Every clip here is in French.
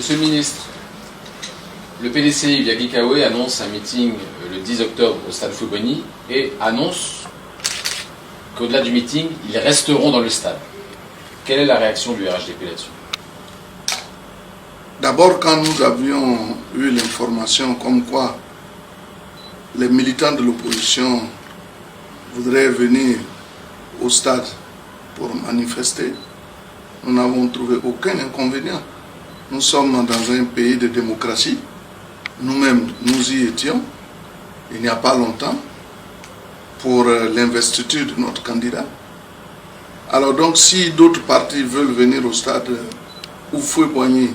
Monsieur le ministre, le PDCI via Gikawe annonce un meeting le 10 octobre au stade Fouet-Boigny et annonce qu'au-delà du meeting, ils resteront dans le stade. Quelle est la réaction du RHDP là-dessus? D'abord, quand nous avions eu l'information comme quoi les militants de l'opposition voudraient venir au stade pour manifester, nous n'avons trouvé aucun inconvénient. Nous sommes dans un pays de démocratie. Nous-mêmes, nous y étions, il n'y a pas longtemps, pour l'investiture de notre candidat. Alors donc, si d'autres partis veulent venir au stade ou Fouet-Boigny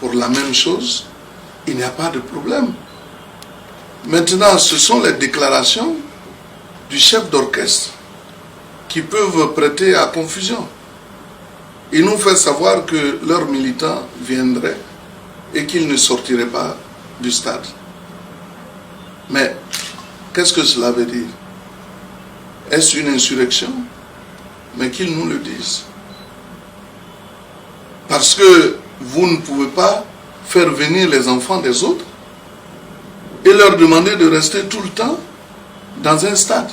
pour la même chose, il n'y a pas de problème. Maintenant, ce sont les déclarations du chef d'orchestre qui peuvent prêter à confusion. Il nous fait savoir que leurs militants viendraient et qu'ils ne sortiraient pas du stade. Mais qu'est-ce que cela veut dire? Est-ce une insurrection? Mais qu'ils nous le disent. Parce que vous ne pouvez pas faire venir les enfants des autres et leur demander de rester tout le temps dans un stade.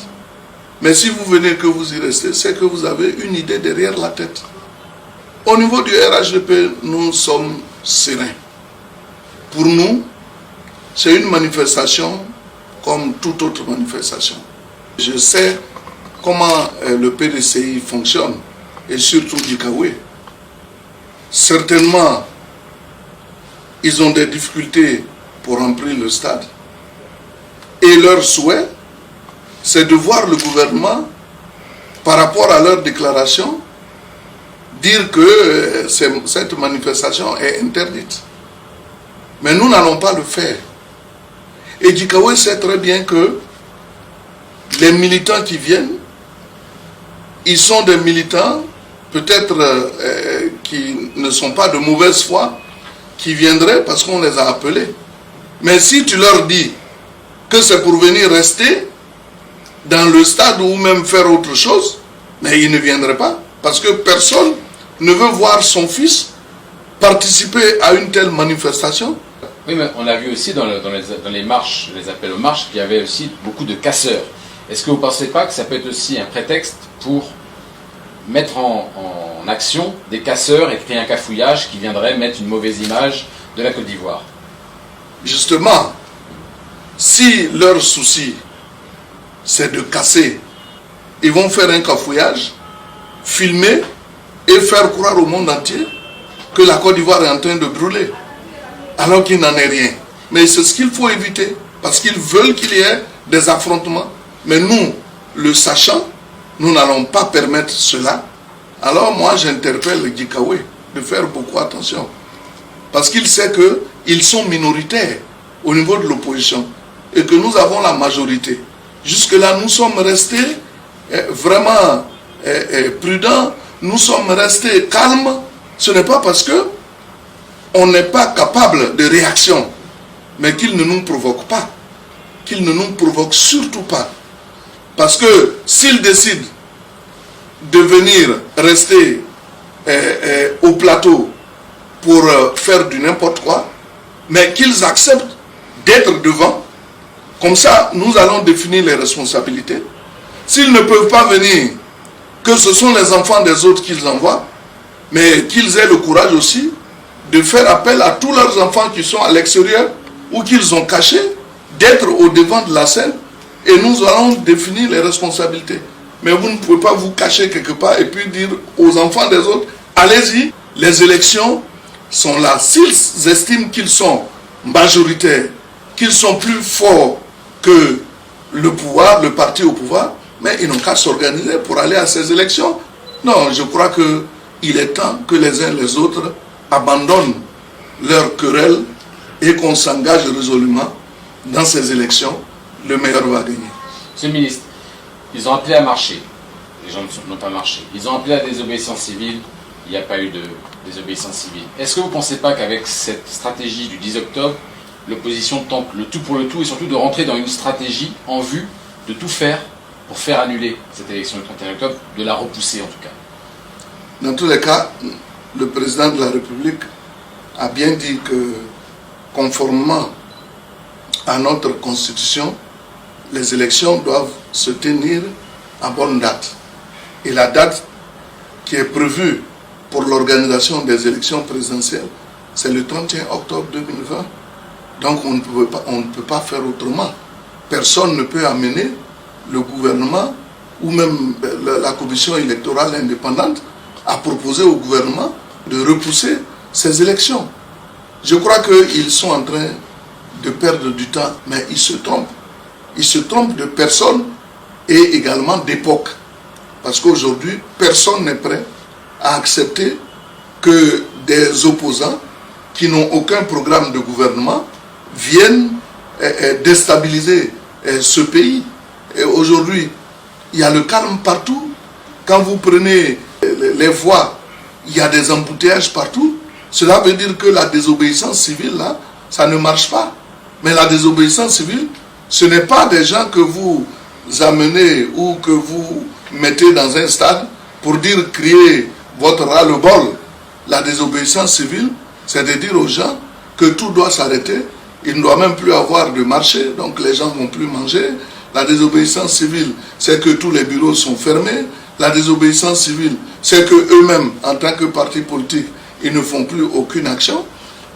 Mais si vous venez que vous y restez, c'est que vous avez une idée derrière la tête. Au niveau du RHDP, nous sommes sereins. Pour nous, c'est une manifestation comme toute autre manifestation. Je sais comment le PDCI fonctionne, et surtout Gikawe. Certainement, ils ont des difficultés pour remplir le stade. Et leur souhait, c'est de voir le gouvernement, par rapport à leur déclaration, dire que cette manifestation est interdite. Mais nous n'allons pas le faire. Et Gikawe sait très bien que les militants qui viennent, ils sont des militants peut-être qui ne sont pas de mauvaise foi, qui viendraient parce qu'on les a appelés. Mais si tu leur dis que c'est pour venir rester dans le stade ou même faire autre chose, mais ils ne viendraient pas. Parce que personne ne veut voir son fils participer à une telle manifestation. Oui, mais on a vu aussi dans les marches, les appels aux marches, qu'il y avait aussi beaucoup de casseurs. Est-ce que vous ne pensez pas que ça peut être aussi un prétexte pour mettre en action des casseurs et créer un cafouillage qui viendrait mettre une mauvaise image de la Côte d'Ivoire? Justement, si leur souci c'est de casser, ils vont faire un cafouillage, filmer et faire croire au monde entier que la Côte d'Ivoire est en train de brûler, alors qu'il n'en est rien. Mais c'est ce qu'il faut éviter, parce qu'ils veulent qu'il y ait des affrontements. Mais nous, le sachant, nous n'allons pas permettre cela. Alors moi, j'interpelle Gikawe de faire beaucoup attention. Parce qu'il sait qu'ils sont minoritaires au niveau de l'opposition et que nous avons la majorité. Jusque-là, nous sommes restés vraiment prudents, nous sommes restés calmes. Ce n'est pas parce que on n'est pas capable de réaction, mais qu'il ne nous provoque pas. Qu'il ne nous provoque surtout pas. Parce que s'ils décident de venir rester au plateau pour faire du n'importe quoi, mais qu'ils acceptent d'être devant, comme ça nous allons définir les responsabilités. S'ils ne peuvent pas venir, que ce sont les enfants des autres qu'ils envoient, mais qu'ils aient le courage aussi de faire appel à tous leurs enfants qui sont à l'extérieur ou qu'ils ont cachés, d'être au devant de la scène, et nous allons définir les responsabilités. Mais vous ne pouvez pas vous cacher quelque part et puis dire aux enfants des autres, allez-y, les élections sont là. S'ils estiment qu'ils sont majoritaires, qu'ils sont plus forts que le pouvoir, le parti au pouvoir, mais ils n'ont qu'à s'organiser pour aller à ces élections. Non, je crois qu'il est temps que les uns et les autres abandonnent leur querelle et qu'on s'engage résolument dans ces élections. Le meilleur va gagner. Monsieur le ministre, ils ont appelé à marcher. Les gens n'ont pas marché. Ils ont appelé à désobéissance civile. Il n'y a pas eu de désobéissance civile. Est-ce que vous ne pensez pas qu'avec cette stratégie du 10 octobre, l'opposition tente le tout pour le tout et surtout de rentrer dans une stratégie en vue de tout faire pour faire annuler cette élection du 31 octobre, de la repousser en tout cas? Dans tous les cas, le président de la République a bien dit que, conformément à notre constitution, les élections doivent se tenir à bonne date. Et la date qui est prévue pour l'organisation des élections présidentielles, c'est le 31 octobre 2020. Donc on ne peut pas faire autrement. Personne ne peut amener le gouvernement ou même la commission électorale indépendante à proposer au gouvernement de repousser ces élections. Je crois qu'ils sont en train de perdre du temps, mais ils se trompent. Ils se trompent de personnes et également d'époque. Parce qu'aujourd'hui, personne n'est prêt à accepter que des opposants qui n'ont aucun programme de gouvernement viennent déstabiliser ce pays. Et aujourd'hui, il y a le calme partout. Quand vous prenez les voies, il y a des embouteillages partout. Cela veut dire que la désobéissance civile, là, ça ne marche pas. Mais la désobéissance civile, ce n'est pas des gens que vous amenez ou que vous mettez dans un stade pour dire, crier votre ras-le-bol. La désobéissance civile, c'est de dire aux gens que tout doit s'arrêter. Il ne doit même plus avoir de marché, donc les gens ne vont plus manger. La désobéissance civile, c'est que tous les bureaux sont fermés. La désobéissance civile, c'est qu'eux-mêmes, en tant que parti politique, ils ne font plus aucune action.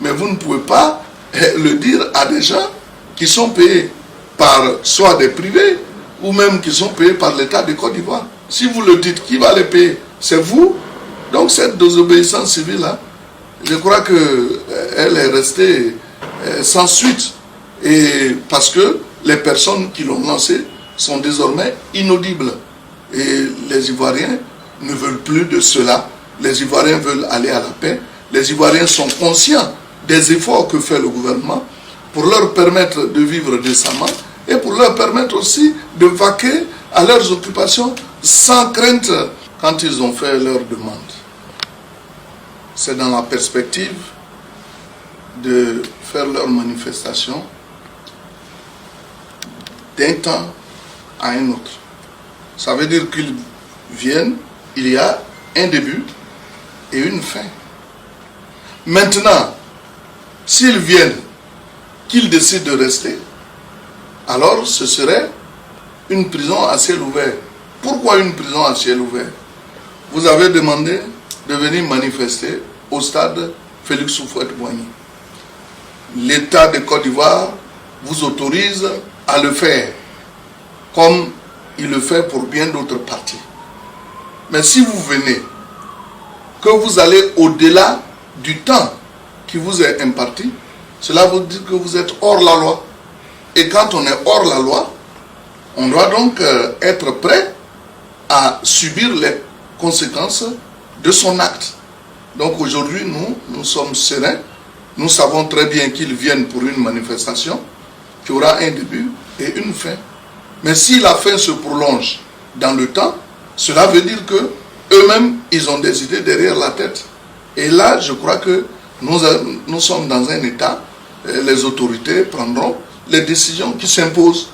Mais vous ne pouvez pas le dire à des gens qui sont payés par soit des privés ou même qui sont payés par l'État de Côte d'Ivoire. Si vous le dites, qui va les payer? C'est vous. Donc cette désobéissance civile-là, je crois qu'elle est restée sans suite. Et parce que les personnes qui l'ont lancée sont désormais inaudibles. Et les Ivoiriens ne veulent plus de cela. Les Ivoiriens veulent aller à la paix. Les Ivoiriens sont conscients des efforts que fait le gouvernement pour leur permettre de vivre décemment et pour leur permettre aussi de vaquer à leurs occupations sans crainte quand ils ont fait leur demande. C'est dans la perspective de faire leur manifestation d'un temps à un autre. Ça veut dire qu'ils viennent, il y a un début et une fin. Maintenant, s'ils viennent, qu'ils décident de rester, alors ce serait une prison à ciel ouvert. Pourquoi une prison à ciel ouvert? Vous avez demandé de venir manifester au stade Félix Houphouët-Boigny. L'État de Côte d'Ivoire vous autorise à le faire, comme il le fait pour bien d'autres partis. Mais si vous venez, que vous allez au-delà du temps qui vous est imparti, cela veut dire que vous êtes hors la loi. Et quand on est hors la loi, on doit donc être prêt à subir les conséquences de son acte. Donc aujourd'hui, nous sommes sereins. Nous savons très bien qu'ils viennent pour une manifestation qui aura un début et une fin. Mais si la fin se prolonge dans le temps, cela veut dire que eux-mêmes, ils ont des idées derrière la tête. Et là, je crois que nous sommes dans un état, les autorités prendront les décisions qui s'imposent.